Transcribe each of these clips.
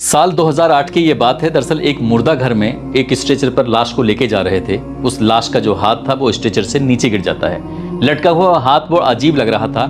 साल 2008 की ये बात है। दरअसल एक मुर्दा घर में एक स्ट्रेचर पर लाश को लेके जा रहे थे। उस लाश का जो हाथ था वो स्ट्रेचर से नीचे गिर जाता है। लटका हुआ हाथ वो अजीब लग रहा था।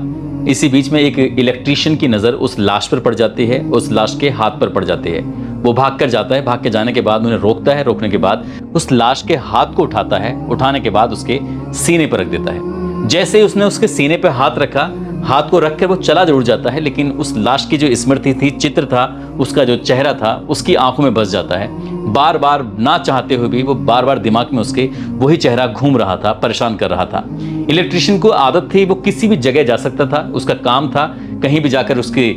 इसी बीच में एक इलेक्ट्रीशियन की नज़र उस लाश पर पड़ जाती है, उस लाश के हाथ पर पड़ जाती है। वो भाग कर जाता है। भाग के जाने के बाद उन्हें रोकता है। रोकने के बाद उस लाश के हाथ को उठाता है। उठाने के बाद उसके सीने पर रख देता है। जैसे ही उसने उसके सीने पर हाथ रखा, हाथ को रखकर वो चला जरूर जाता है, लेकिन उस लाश की जो स्मृति थी, चित्र था, उसका जो चेहरा था, उसकी आंखों में बस जाता है। बार बार ना चाहते हुए भी वो बार बार दिमाग में उसके वही चेहरा घूम रहा था, परेशान कर रहा था। इलेक्ट्रिशियन को आदत थी, वो किसी भी जगह जा सकता था, उसका काम था कहीं भी जाकर उसके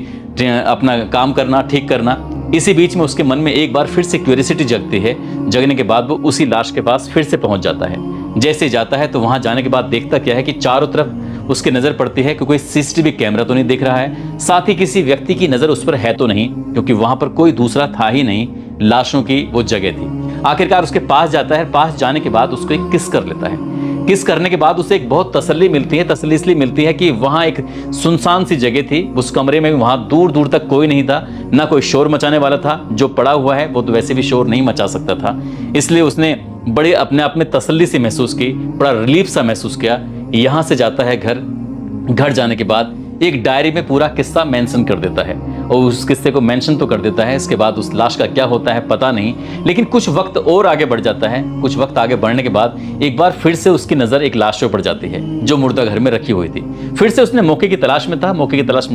अपना काम करना, ठीक करना। इसी बीच में उसके मन में एक बार फिर से क्यूरियोसिटी जगती है। जगने के बाद वो उसी लाश के पास फिर से पहुंच जाता है। जैसे जाता है तो वहां जाने के बाद देखता क्या है कि चारों तरफ उसकी नजर पड़ती है कि कोई सीसीटीवी कैमरा तो नहीं दिख रहा है, साथ ही किसी व्यक्ति की नजर उस पर है तो नहीं, क्योंकि वहां पर कोई दूसरा था ही नहीं। लाशों की वो जगह थी। आखिरकार उसके पास जाता है। पास जाने के बाद उसको एक किस कर लेता है। किस करने के बाद उसे एक बहुत तसल्ली मिलती है। तसल्ली इसलिए मिलती है कि वहां एक सुनसान सी जगह थी। उस कमरे में वहां दूर दूर तक कोई नहीं था, ना कोई शोर मचाने वाला था। जो पड़ा हुआ है वो तो वैसे भी शोर नहीं मचा सकता था। इसलिए उसने बड़े अपने आप में तसल्ली से महसूस की, बड़ा रिलीफ सा महसूस किया। यहां से जाता है घर जाने के बाद एक डायरी में पूरा किस्सा मेंशन कर देता है, और उस किस्से को मेंशन तो कर देता है। इसके बाद उस लाश का क्या होता है पता नहीं, लेकिन कुछ वक्त और आगे बढ़ जाता है। कुछ वक्त आगे बढ़ने के बाद एक बार फिर से उसकी नज़र एक लाश पर पड़ जाती है, जो मुर्दा घर में रखी हुई थी। फिर से उसने मौके की तलाश में था। मौके की तलाश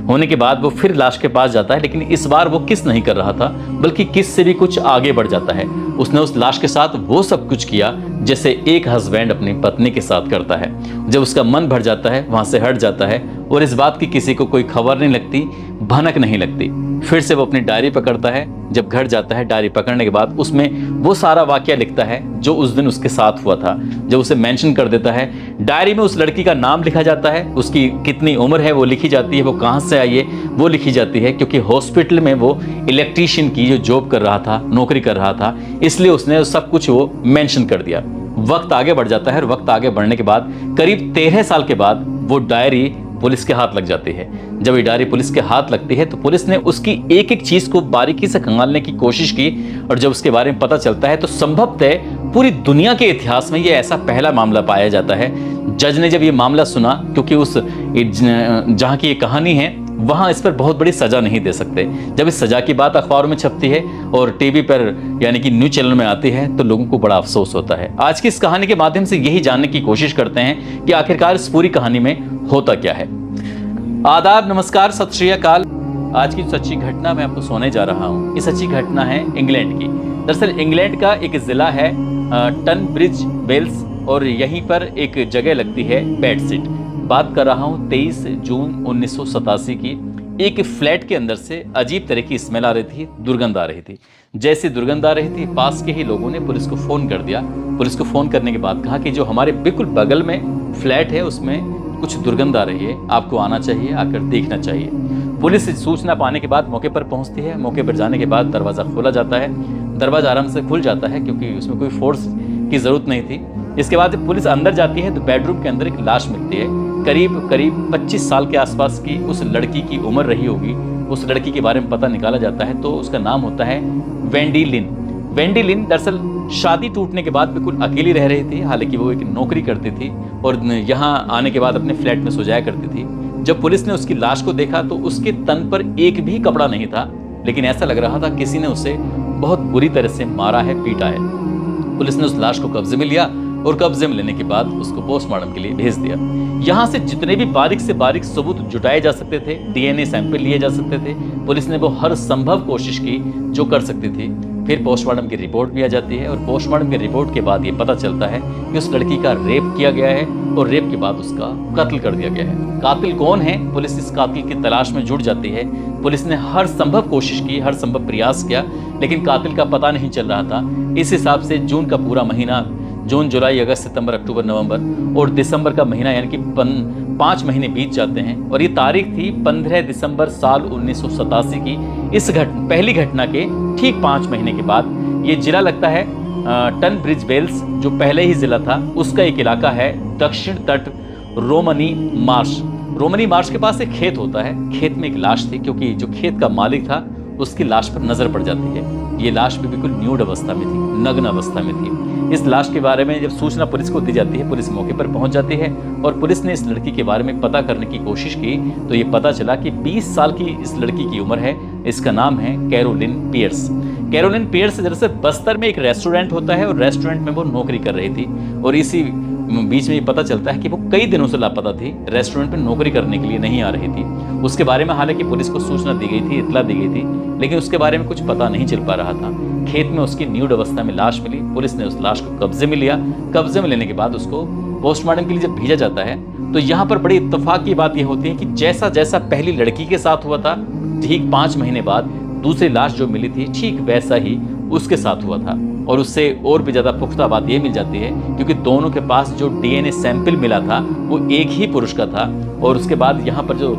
होने के बाद वो फिर लाश के पास जाता है, लेकिन इस बार वो किस नहीं कर रहा था, बल्कि किस से भी कुछ आगे बढ़ जाता है। उसने उस लाश के साथ वो सब कुछ किया जैसे एक हस्बैंड अपनी पत्नी के साथ करता है। जब उसका मन भर जाता है, वहां से हट जाता है, और इस बात की किसी को कोई खबर नहीं लगती, भनक नहीं लगती। फिर से वो अपनी डायरी पकड़ता है। जब घर जाता है, डायरी पकड़ने के बाद उसमें वो सारा वाकया लिखता है जो उस दिन उसके साथ हुआ था। जब उसे मेंशन कर देता है, डायरी में उस लड़की का नाम लिखा जाता है, उसकी कितनी उम्र है वो लिखी जाती है, वो कहाँ से आई है वो लिखी जाती है, क्योंकि हॉस्पिटल में वो इलेक्ट्रीशियन की जो जॉब कर रहा था, नौकरी कर रहा था, इसलिए उसने सब कुछ वो मेंशन कर दिया। वक्त आगे बढ़ जाता है, और वक्त आगे बढ़ने के बाद करीब 13 साल के बाद वो डायरी पुलिस के हाथ लग जाती है। जब ये डायरी पुलिस के हाथ लगती है तो पुलिस ने उसकी एक एक चीज को बारीकी से खंगालने की कोशिश की, और जब उसके बारे में पता चलता है तो संभवतः पूरी दुनिया के इतिहास में ये ऐसा पहला मामला पाया जाता है। जज ने जब ये मामला सुना, क्योंकि उस जहाँ की ये कहानी है वहां इस पर बहुत बड़ी सजा नहीं दे सकते। जब इस सजा की बात अखबारों में छपती है और टीवी पर यानी कि न्यूज चैनल में आती है तो लोगों को बड़ा अफसोस होता है। आज की इस कहानी के माध्यम से यही जानने की कोशिश करते हैं कि आखिरकार इस पूरी कहानी में होता क्या है। आदाब, नमस्कार, सत श्री अकाल। आज की सच्ची घटना मैं आपको सुनाने जा रहा हूँ। ये सच्ची घटना है इंग्लैंड की। दरअसल इंग्लैंड का एक जिला है टनब्रिज वेल्स, और यहीं पर एक जगह लगती है बेडसीट। बात कर रहा हूँ 23 जून 1987 की। एक फ्लैट के अंदर से अजीब तरह की स्मेल आ रही थी, दुर्गंध आ रही थी। जैसी दुर्गंध आ रही थी, पास के ही लोगों ने पुलिस को फ़ोन कर दिया। पुलिस को फ़ोन करने के बाद कहा कि जो हमारे बिल्कुल बगल में फ्लैट है उसमें कुछ दुर्गंध आ रही है, आपको आना चाहिए, आकर देखना चाहिए। पुलिस सूचना पाने के बाद मौके पर पहुंचती है। मौके पर जाने के बाद दरवाज़ा खोला जाता है। दरवाज़ा आराम से खुल जाता है, क्योंकि उसमें कोई फोर्स की ज़रूरत नहीं थी। इसके बाद जब पुलिस अंदर जाती है तो बेडरूम के अंदर एक लाश मिलती है। करीब 25 साल के आसपास की उस लड़की की उम्र रही होगी। उस लड़की के बारे में पता निकाला जाता है तो उसका नाम होता है वेंडी लिन। वेंडी लिन दरअसल शादी टूटने के बाद बिल्कुल अकेली रह रही थी। हालांकि वो एक नौकरी करती थी और यहाँ आने के बाद अपने फ्लैट में सो जाया करती थी। जब पुलिस ने उसकी लाश को देखा तो उसके तन पर एक भी कपड़ा नहीं था, लेकिन ऐसा लग रहा था किसी ने उसे बहुत बुरी तरह से मारा है, पीटा है। पुलिस ने उस लाश को कब्जे में लिया, और कब्जे में लेने के बाद उसको पोस्टमार्टम के लिए भेज दिया। यहाँ से जितने भी बारीक से बारीक सबूत जुटाए जा सकते थे, डीएनए सैंपल लिए जा सकते थे, पुलिस ने वो हर संभव कोशिश की जो कर सकती थी। फिर पोस्टमार्टम की रिपोर्ट भी आ जाती है, और पोस्टमार्टम की रिपोर्ट के बाद ये पता चलता है कि उस लड़की का रेप किया गया है, और रेप के बाद उसका कत्ल कर दिया गया है। कातिल कौन है, पुलिस इस कातिल की तलाश में जुट जाती है। पुलिस ने हर संभव कोशिश की, हर संभव प्रयास किया, लेकिन कातिल का पता नहीं चल रहा था। इस हिसाब से जून का पूरा महीना, जून, जुलाई, अगस्त, सितंबर, अक्टूबर, नवंबर और दिसंबर का महीना, यानी कि 5 महीने बीत जाते हैं। और ये तारीख थी 15 दिसंबर साल 1987 की। इस पहली घटना के ठीक 5 महीने के बाद ये जिला लगता है टनब्रिज वेल्स, जो पहले ही जिला था। उसका एक इलाका है दक्षिण तट रोमनी मार्श। रोमनी मार्श के पास एक खेत होता है। खेत में एक लाश थी, क्योंकि जो खेत का मालिक था उसकी लाश पर नजर पड़ जाती है। ये लाश भी बिल्कुल न्यूड अवस्था में थी, नग्न अवस्था में थी। इस लाश के बारे में जब सूचना पुलिस को दी जाती है, पुलिस मौके पर पहुंच जाती है और पुलिस ने इस लड़की के बारे में पता करने की कोशिश की तो ये पता चला कि 20 साल की इस लड़की की उम्र है। इसका नाम है कैरोलिन पियर्स। कैरोलिन पियर्स दरअसल बस्तर में एक रेस्टोरेंट होता है और रेस्टोरेंट में वो नौकरी कर रही थी और इसी बीच में ये पता चलता है कि वो कई दिनों से लापता थी, रेस्टोरेंट में नौकरी करने के लिए नहीं आ रही थी। उसके बारे में हालांकि पुलिस को सूचना दी गई थी, इतला दी गई थी, लेकिन उसके बारे में कुछ पता नहीं चल पा रहा था। खेत में उसकी न्यूड अवस्था में लाश मिली, पुलिस ने उस लाश को कब्जे में लिया। कब्जे में लेने के बाद उसको पोस्टमार्टम के लिए जब भेजा जाता है तो यहाँ पर बड़ी इत्तेफाक की बात यह होती है कि जैसा जैसा पहली लड़की के साथ हुआ था, ठीक 5 महीने बाद दूसरी लाश जो मिली थी ठीक वैसा ही उसके साथ हुआ था। और उससे और भी ज्यादा पुख्ता बात यह मिल जाती है क्योंकि दोनों के पास जो डीएनए सैंपल मिला था वो एक ही पुरुष का था। और उसके बाद यहाँ पर जो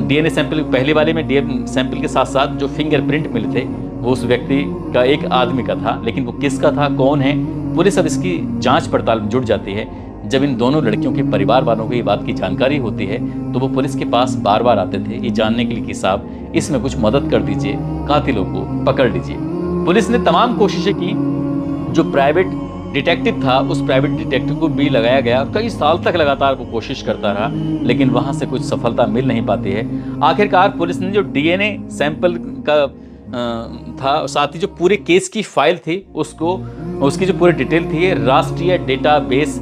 डीएनए सैंपल पहले वाले में डीएनए सैंपल के साथ साथ जो फिंगरप्रिंट मिले थे वो उस व्यक्ति का एक आदमी का था, लेकिन वो किसका था, कौन है, पुलिस अब इसकी जांच पड़ताल में जुट जाती है। जब इन दोनों लड़कियों के परिवार वालों को ये बात की जानकारी होती है तो वो पुलिस के पास बार बार आते थे ये जानने के लिए कि साहब इसमें कुछ मदद कर दीजिए, कातिलों को पकड़ लीजिए। पुलिस ने तमाम कोशिशें की, जो प्राइवेट डिटेक्टिव था उस प्राइवेट डिटेक्टिव को भी लगाया गया, कई साल तक लगातार वो कोशिश करता रहा, लेकिन वहां से कुछ सफलता मिल नहीं पाती है। आखिरकार पुलिस ने जो डीएनए सैंपल का था, साथ ही जो पूरे केस की फाइल थी उसको, उसकी जो पूरी डिटेल थी ये राष्ट्रीय डेटाबेस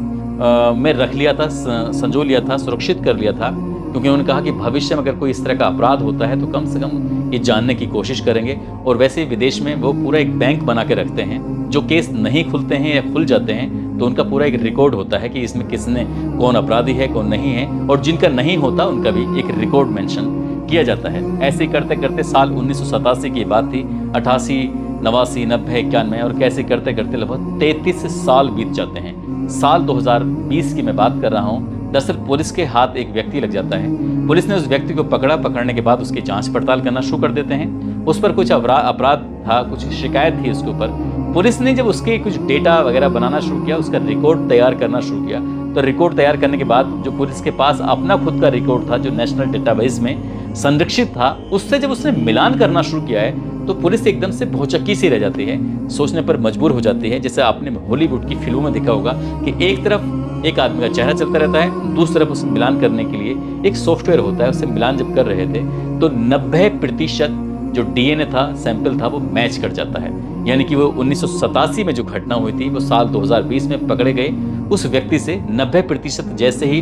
में रख लिया था, संजो लिया था, सुरक्षित कर लिया था, क्योंकि उन्होंने कहा कि भविष्य में अगर कोई इस तरह का अपराध होता है तो कम से कम ये जानने की कोशिश करेंगे। और वैसे विदेश में वो पूरा एक बैंक बना के रखते हैं, जो केस नहीं खुलते हैं या खुल जाते हैं तो उनका पूरा एक रिकॉर्ड होता है कि इसमें किसने, कौन अपराधी है, कौन नहीं है, और जिनका नहीं होता उनका भी एक रिकॉर्ड मेंशन किया जाता है। ऐसे करते करते साल 1987 की बात थी, 88, 89, 90, 91 और कैसे करते करते लगभग 33 साल बीत जाते हैं। साल 2020 की मैं बात कर रहा हूँ। दरअसल पुलिस के हाथ एक व्यक्ति लग जाता है। पुलिस ने उस व्यक्ति को पकड़ा, पकड़ने के बाद उसकी जांच पड़ताल करना शुरू कर देते हैं। उस पर कुछ अपराध था, कुछ शिकायत थी उसके ऊपर। पुलिस ने जब उसके कुछ डेटा वगैरह बनाना शुरू किया, उसका रिकॉर्ड तैयार करना शुरू किया, तो रिकॉर्ड तैयार करने के बाद जो पुलिस के पास अपना खुद का रिकॉर्ड था जो नेशनल डेटाबेस में संरक्षित था, उससे जब उसने मिलान करना शुरू किया है तो पुलिस एकदम से भौचक्की सी रह जाती है, सोचने पर मजबूर हो जाती है। जैसे आपने हॉलीवुड की फिल्मों में देखा होगा कि एक तरफ एक आदमी का चेहरा चलता रहता है, दूसरी तरफ उसे मिलान करने के लिए एक सॉफ्टवेयर होता है, उससे मिलान जब कर रहे थे तो 90% जो डीएनए था, सैंपल था, वो मैच कर जाता है। यानी कि वो 1987 में जो घटना हुई थी वो साल 2020 में पकड़े गए उस व्यक्ति से 90% जैसे ही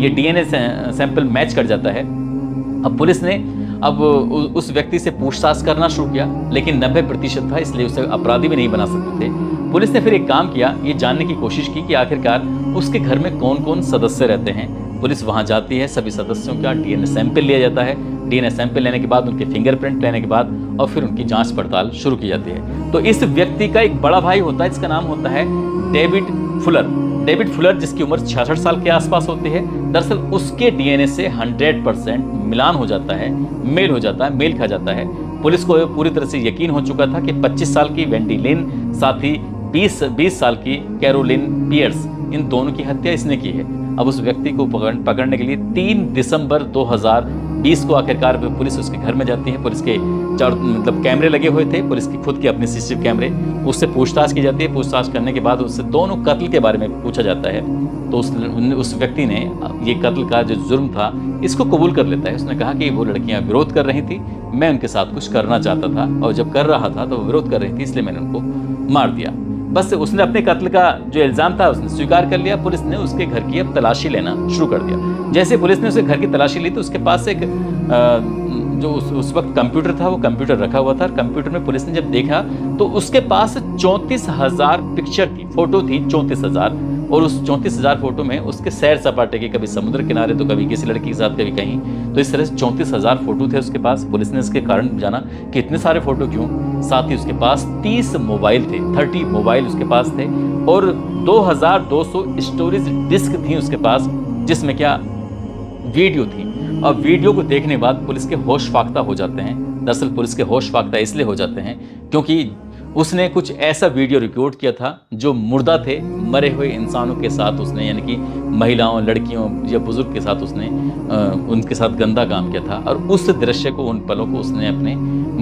ये डीएनए सैंपल मैच कर जाता है। अब पुलिस ने उस व्यक्ति से पूछताछ करना शुरू किया, लेकिन 90% था, इसलिए उसे अपराधी भी नहीं बना सकते थे। पुलिस ने फिर एक काम किया, ये जानने की कोशिश की कि आखिरकार उसके घर में कौन कौन सदस्य रहते हैं। पुलिस वहां जाती है, सभी सदस्यों का डीएनए सैंपल लिया जाता है। डीएनए सैंपल लेने के बाद उनके फिंगरप्रिंट लेने के बाद और फिर उनकी जांच पड़ताल शुरू की जाती है। तो इस व्यक्ति का एक बड़ा भाई होता है, इसका नाम होता है डेविड फुलर। डेविड फुलर, जिसकी उम्र 66 साल के आसपास होती है। दरअसल उसके डीएनए से 100% मिलान हो जाता है, मेल हो जाता है, मेल खा जाता है। पुलिस को पूरी तरह से यकीन हो चुका था कि 25 साल की वेंडी लिन, साथ ही 20 साल की कैरोलिन पियर्स, इन दोनों की हत्या इसने की है। अब उस व्यक्ति को पकड़ने के लिए 3 दिसंबर 2020 को आखिरकार पुलिस उसके घर में जाती है। पुलिस के चारों कैमरे लगे हुए थे, पुलिस की खुद की अपने सीसीटीवी कैमरे, उससे पूछताछ की जाती है। पूछताछ करने के बाद उससे दोनों कत्ल के बारे में पूछा जाता है। तो उस व्यक्ति ने ये कत्ल का जो जुर्म था इसको कबूल कर लेता है। उसने कहा कि वो लड़कियां विरोध कर रही थी, मैं उनके साथ कुछ करना चाहता था, और जब कर रहा था तो वो विरोध कर रही थी, इसलिए मैंने उनको मार दिया। बस उसने अपने कत्ल का जो इल्जाम था उसने स्वीकार कर लिया। पुलिस ने उसके घर की अब तलाशी लेना शुरू कर दिया। जैसे पुलिस ने उसके घर की तलाशी ली तो उसके पास एक जो उस वक्त कंप्यूटर था, वो कंप्यूटर रखा हुआ था। कंप्यूटर में पुलिस ने जब देखा तो उसके पास 34,000 पिक्चर की फोटो थी, 34,000। और उस 34,000 फोटो में उसके सैर सपाटे के, कभी समुद्र किनारे तो कभी किसी लड़की के साथ, कभी कहीं, तो इस तरह से 34,000 फोटो थे उसके पास। पुलिस ने इसके कारण जाना कि इतने सारे फोटो क्यों। साथ ही उसके पास 30 मोबाइल थे, 30 मोबाइल उसके पास थे, और 2200 स्टोरेज डिस्क थी उसके पास, जिसमें क्या वीडियो थी। और वीडियो को देखने के बाद पुलिस के होश फाख्ता हो जाते हैं। दरअसल पुलिस के होश फाख्ता इसलिए हो जाते हैं क्योंकि उसने कुछ ऐसा वीडियो रिकॉर्ड किया था जो मुर्दा थे, मरे हुए इंसानों के साथ उसने, यानी कि महिलाओं, लड़कियों या बुजुर्ग के साथ उसने उनके साथ गंदा काम किया था। और उस दृश्य को, उन पलों को उसने अपने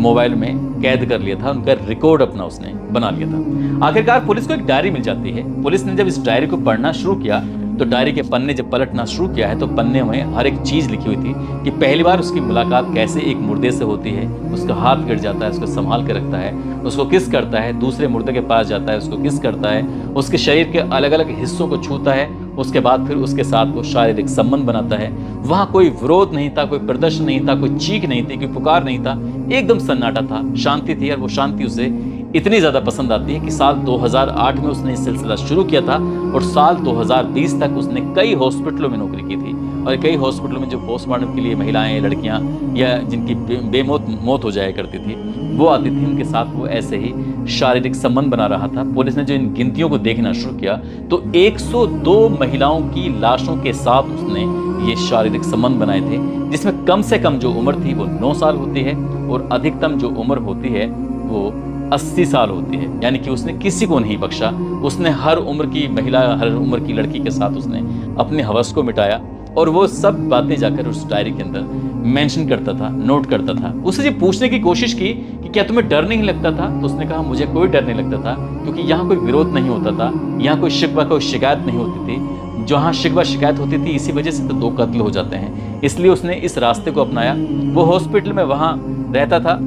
मोबाइल में कैद कर लिया था, उनका रिकॉर्ड अपना उसने बना लिया था। आखिरकार पुलिस को एक डायरी मिल जाती है। पुलिस ने जब इस डायरी को पढ़ना शुरू किया तो डायरी के पन्ने जब पलटना शुरू किया है तो पन्ने में हर एक चीज़ लिखी हुई थी कि पहली बार उसकी मुलाकात कैसे एक मुर्दे से होती है, उसका हाथ गिर जाता है, उसको संभाल के रखता है, उसको किस करता है, दूसरे मुर्दे के पास जाता है, उसको किस करता है, उसके शरीर के अलग अलग हिस्सों को छूता है, उसके बाद फिर उसके साथ वो शारीरिक संबंध बनाता है। वहाँ कोई विरोध नहीं था, कोई प्रदर्शन नहीं था, कोई चीख नहीं थी, कोई पुकार नहीं था, एकदम सन्नाटा था, शांति थी। और वो शांति उसे इतनी ज़्यादा पसंद आती है कि साल 2008 में उसने इस सिलसिला शुरू किया था और साल 2020 तक उसने कई हॉस्पिटलों में नौकरी की थी। और कई हॉस्पिटलों में जो पोस्टमार्टम के लिए महिलाएं, लड़कियां या जिनकी बेमौत मौत हो जाया करती थी, वो आती थी, उनके साथ वो ऐसे ही शारीरिक संबंध बना रहा था। पुलिस ने जो इन गिनतियों को देखना शुरू किया तो 102 महिलाओं की लाशों के साथ उसने ये शारीरिक संबंध बनाए थे, जिसमें कम से कम जो उम्र थी वो 9 साल होती है और अधिकतम जो उम्र होती है वो 80 साल होती है। यानी कि उसने किसी को नहीं बख्शा। उसने हर उम्र की महिला, हर उम्र की लड़की के साथ उसने अपने हवस को मिटाया और वो सब बातें जाकर उस डायरी के अंदर मेंशन करता था, नोट करता था। उससे जब पूछने की कोशिश की कि क्या तुम्हें डर नहीं लगता था, तो उसने कहा मुझे कोई डर नहीं लगता था, क्योंकि यहाँ कोई विरोध नहीं होता था, यहाँ कोई शिकवा, कोई शिकायत नहीं होती थी। जहाँ शिकवा शिकायत होती थी इसी वजह से तो 2 कत्ल हो जाते हैं, इसलिए उसने इस रास्ते को अपनाया। वो हॉस्पिटल में वहाँ रहता था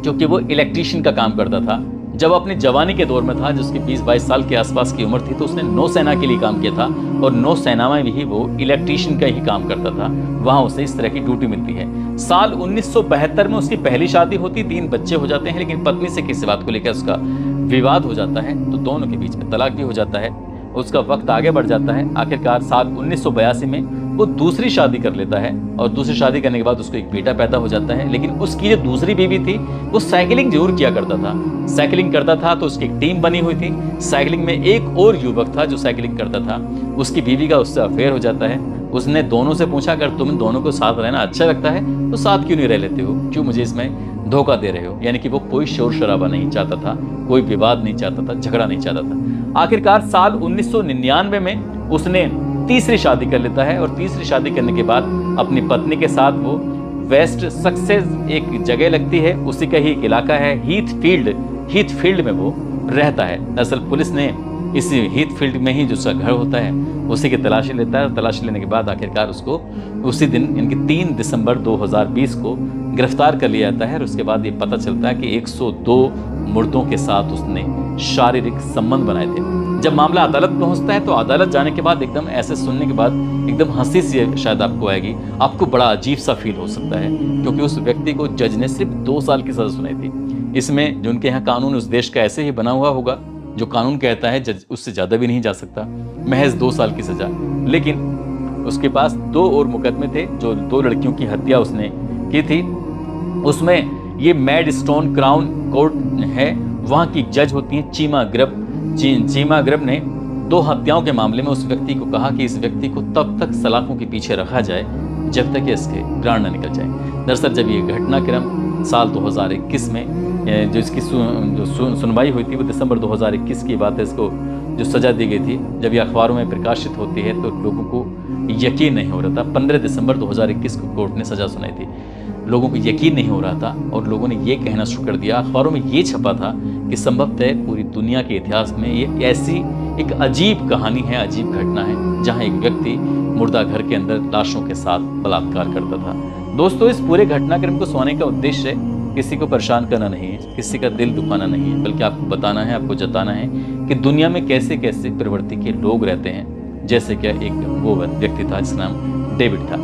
क्योंकि वो इलेक्ट्रीशियन का काम करता था। जब अपनी जवानी के दौर में था, जिसकी 20-22 साल के आसपास की उम्र थी, तो उसने नौसेना के लिए काम किया था और नौसेना में भी वो इलेक्ट्रीशियन का ही काम करता था। वहाँ उसे इस तरह की ड्यूटी मिलती है। साल 1972 में उसकी पहली शादी होती, 3 बच्चे हो जाते हैं, लेकिन पत्नी से किसी बात को लेकर उसका विवाद हो जाता है, तो दोनों के बीच में तलाक भी हो जाता है। उसका वक्त आगे बढ़ जाता है। आखिरकार साल 1982 में वो दूसरी शादी कर लेता है और दूसरी शादी करने के बाद उसको एक बेटा पैदा हो जाता है। लेकिन उसकी जो दूसरी बीवी थी वो साइकिलिंग जरूर किया करता था। साइकिलिंग करता था तो उसकी एक टीम बनी हुई थी। साइकिलिंग में एक और युवक था जो साइकिलिंग करता था। उसकी बीवी का उससे अफेयर हो जाता है। उसने दोनों से पूछा, अगर तुम दोनों को साथ रहना अच्छा लगता है तो साथ क्यों नहीं रह लेते हो, क्यों मुझे इसमें धोखा दे रहे हो। यानी कि वो कोई शोर शराबा नहीं चाहता था, कोई विवाद नहीं चाहता था, झगड़ा नहीं चाहता था। आखिरकार साल 1999 में उसने तीसरी शादी कर लेता है और तीसरी शादी करने के बाद अपनी पत्नी के साथ वो वेस्ट सक्सेस एक जगह लगती है, उसी का ही एक इलाका है हीथ फील्ड में वो रहता है। दरअसल पुलिस ने इसी हीथ फील्ड में ही जो उसका घर होता है उसी की तलाशी लेता है। तलाशी लेने के बाद आखिरकार उसको उसी दिन इनकी 3 दिसंबर 2020 को गिरफ्तार कर लिया जाता है। और उसके बाद ये पता चलता है कि 102 मुर्दों के साथ उसने शारीरिक संबंध बनाए थे। जब मामला अदालत पहुंचता है तो अदालत जाने के बाद एकदम ऐसे सुनने के बाद एकदम हंसी सी शायद आपको आएगी, आपको बड़ा अजीब सा फील हो सकता है, क्योंकि उस व्यक्ति को जज ने सिर्फ 2 साल की सजा सुनाई थी। इसमें जो उनके यहाँ कानून उस देश का ऐसे ही बना हुआ होगा, जो कानून कहता है जज उससे ज़्यादा भी नहीं जा सकता, महज 2 साल की सजा। लेकिन उसके पास 2 और मुकदमे थे, जो 2 लड़कियों की हत्या उसने की थी। उसमें ये मैडस्टोन क्राउन कोर्ट है, वहाँ की जज होती हैं चीमा ग्रब ने 2 हत्याओं के मामले में उस व्यक्ति को कहा कि इस व्यक्ति को तब तक सलाखों के पीछे रखा जाए जब तक इसके प्राण न निकल जाए। दरअसल जब ये घटनाक्रम साल 2021 में जो इसकी सुनवाई हुई थी वो दिसंबर 2021 की बात है। इसको जो सज़ा दी गई थी, जब ये अखबारों में प्रकाशित होती है तो लोगों को यकीन नहीं हो रहा था। 15 दिसंबर 2021 को कोर्ट ने सज़ा सुनाई थी। लोगों को यकीन नहीं हो रहा था और लोगों ने ये कहना शुरू कर दिया, अखबारों में ये छपा था कि संभवतः पूरी दुनिया के इतिहास में ये ऐसी एक अजीब कहानी है, अजीब घटना है, जहाँ एक व्यक्ति मुर्दा घर के अंदर लाशों के साथ बलात्कार करता था। दोस्तों, इस पूरे घटनाक्रम को सुनाने का उद्देश्य किसी को परेशाान करना नहीं है, किसी का दिल दुखाना नहीं है, बल्कि आपको बताना है, आपको जताना है कि दुनिया में कैसे कैसे प्रवृत्ति के लोग रहते हैं। जैसे क्या एक वो व्यक्ति था जिसका नाम डेविड था।